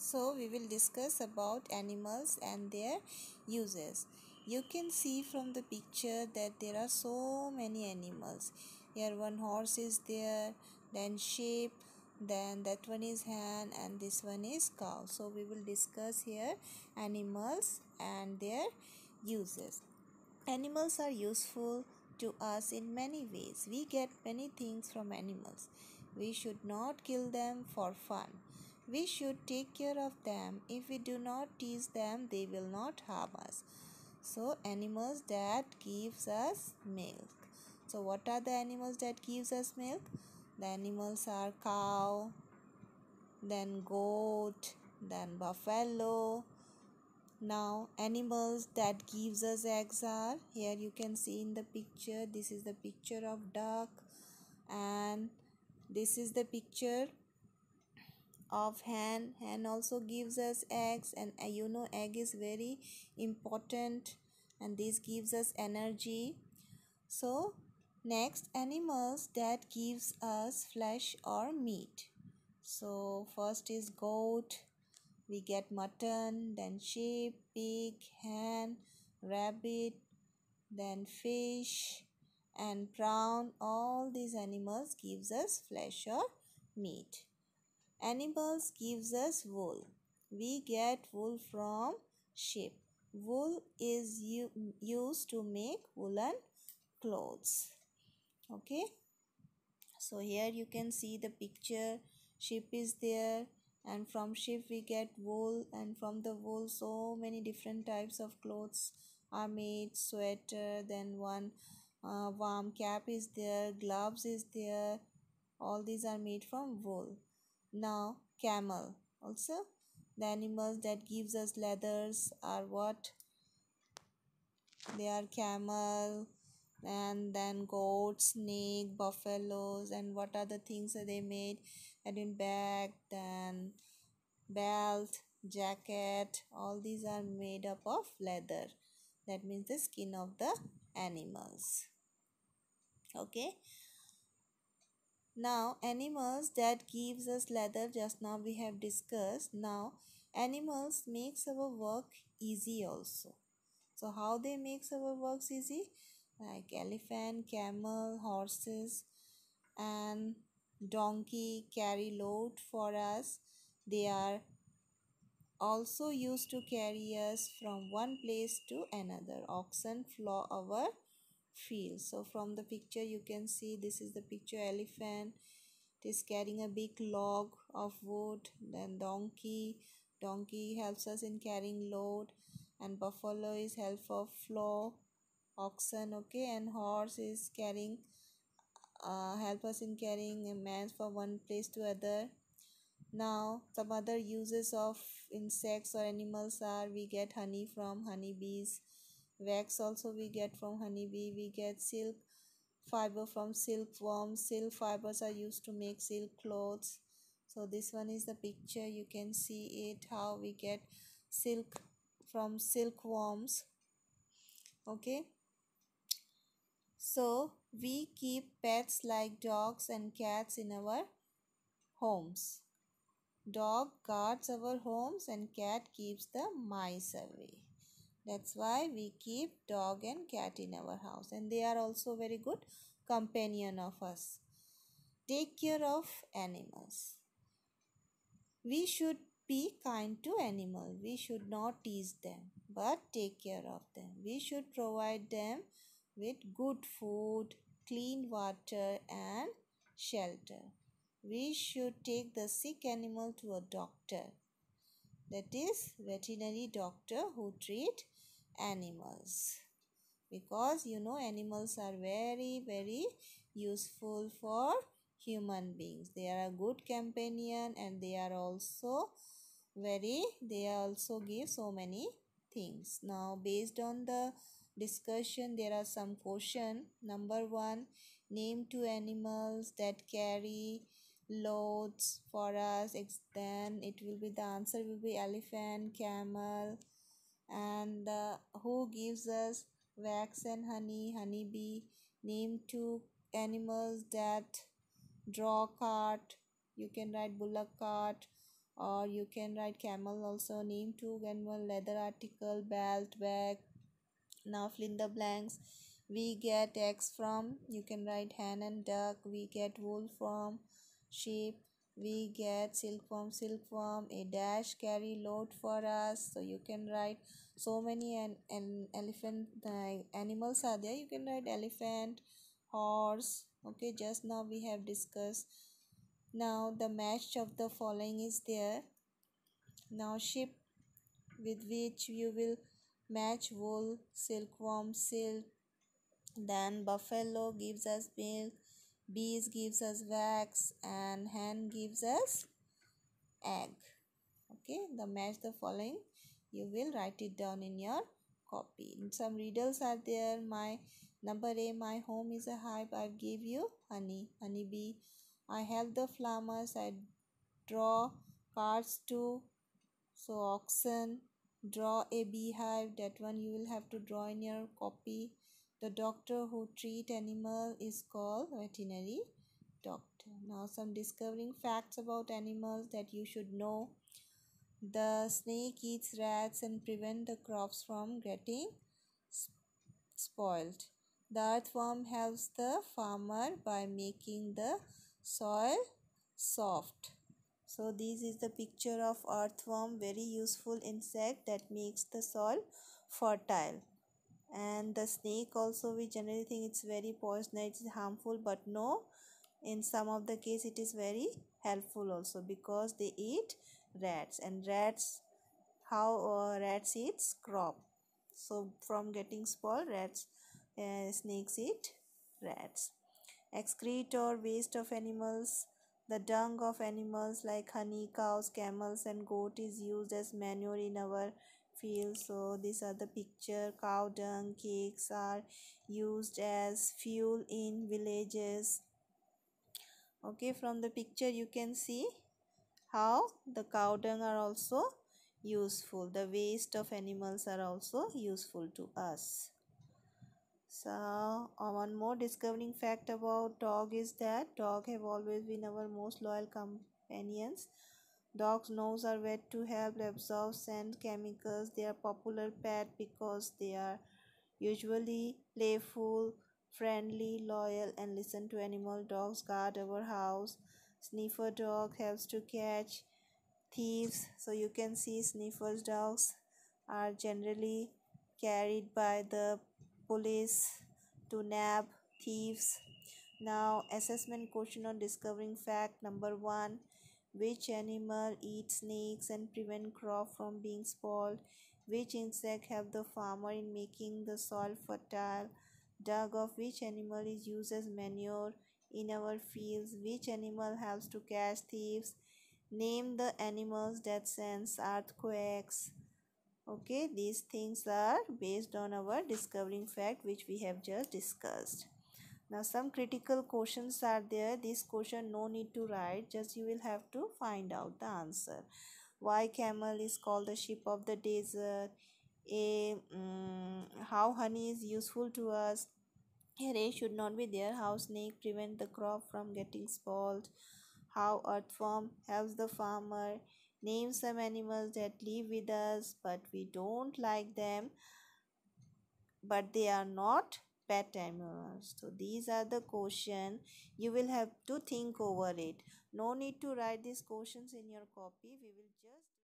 So we will discuss about animals and their uses. You can see from the picture that there are so many animals. Here one horse is there, then sheep, then that one is hen, and this one is cow. So we will discuss here animals and their uses. Animals are useful to us in many ways. We get many things from animals. We should not kill them for fun. We should take care of them. If we do not tease them, they will not harm us. So animals that gives us milk. So what are the animals that gives us milk? The animals are cow, then goat, then buffalo. Now animals that gives us eggs are, here you can see in the picture, this is the picture of duck, and this is the picture of hen. Hen also gives us eggs, and you know egg is very important, and this gives us energy. So next, animals that gives us flesh or meat. So first is goat, we get mutton, then sheep, pig, hen, rabbit, then fish and prawn. All these animals gives us flesh or meat. Animals gives us wool. We get wool from sheep. Wool is used to make woolen clothes. Okay. So here you can see the picture, sheep is there, and from sheep we get wool, and from the wool so many different types of clothes are made. Sweater, then one warm cap is there, gloves is there. All these are made from wool. Now camel also, the animals that gives us leathers are what? They are camel, and then goat, snake, buffaloes. And what are the things that they made? And in bag, then belt, jacket, all these are made up of leather. That means the skin of the animals. Okay. Now animals that gives us leather, just now we have discussed. Now animals makes our work easy also. So how they makes our works easy? Like elephant, camel, horses and donkey carry load for us. They are also used to carry us from one place to another. Oxen plow our field. So from the picture you can see, this is the picture elephant. It is carrying a big log of wood. Then donkey helps us in carrying load, and buffalo is help of flow. Oxen, okay, and horse is carrying help us in carrying a man from one place to other. Now some other uses of insects or animals are, we get honey from honeybees, wax also we get from honeybee, we get silk fiber from silkworms. Silk fibers are used to make silk clothes. So this one is the picture, you can see it, how we get silk from silkworms. Okay. So we keep pets like dogs and cats in our homes. Dog guards our homes and cat keeps the mice away. That's why we keep dog and cat in our house, and they are also very good companion of us. Take care of animals. We should be kind to animals. We should not tease them, but take care of them. We should provide them with good food, clean water and shelter. We should take the sick animal to a doctor, that is veterinary doctor, who treat animals, because you know animals are very useful for human beings. They are a good companion, and they also give so many things. Now based on the discussion, there are some question. Number 1, name 2 animals that carry loads for us. Then it will be, the answer will be elephant, camel. And who gives us wax and honey? Honeybee. Name 2 animals that draw cart. You can write bullock cart. or you can write camel also. Name two animal, leather article, belt, bag. Now fill in the blanks. We get eggs from, you can write hen and duck. We get wool from sheep. We get silk from silkworm. A dash carry load for us, so you can write so many an elephant animals are there. You can write elephant, horse. Okay, just now we have discussed. Now the match of the following is there. Now sheep, with which you will match wool, silkworm, silk. Then buffalo gives us milk, bees gives us wax, and hen gives us egg. Okay, the match the following, you will write it down in your copy. Some riddles are there. My number A, my home is a hive. I give you honey. Honey bee. I help the farmers. I draw cards too. So oxen, draw a beehive. That one you will have to draw in your copy. The doctor who treat animal is called veterinary doctor. Now some discovering facts about animals that you should know. The snake eats rats and prevent the crops from getting spoiled. The earthworm helps the farmer by making the soil soft. So this is the picture of earthworm, very useful insect that makes the soil fertile. And the snake also, we generally think it's very poisonous, it's harmful, but no, in some of the case it is very helpful also, because they eat rats, and rats, how rats eats crop. So from getting spoiled, rats, snakes eat rats. Excrete or waste of animals, the dung of animals like honey, cows, camels and goat is used as manure in our fields. So these are the picture. Cow dung cakes are used as fuel in villages. Okay, from the picture you can see how the cow dung are also useful. The waste of animals are also useful to us. So one more discovering fact about dog is that dog have always been our most loyal companions. Dogs' nose are wet to help absorb scent chemicals. They are popular pet because they are usually playful, friendly, loyal, and listen to animal. Dogs guard our house. Sniffer dog helps to catch thieves. So you can see sniffers dogs are generally carried by the police to nab thieves. Now assessment question on discovering fact number 1. Which animal eats snakes and prevent crop from being spoiled? Which insect help the farmer in making the soil fertile? Dung of which animal is used as manure in our fields? Which animal helps to catch thieves? Name the animals that sense earthquakes. Okay, these things are based on our discovering fact which we have just discussed. Now some critical questions are there. This question no need to write, just you will have to find out the answer. Why camel is called the sheep of the desert? How honey is useful to us? Here A should not be there. How snake prevent the crop from getting spoiled? How earthworm helps the farmer? Name some animals that live with us but we don't like them, but they are not pet animals. So these are the questions. You will have to think over it. No need to write these questions in your copy. We will just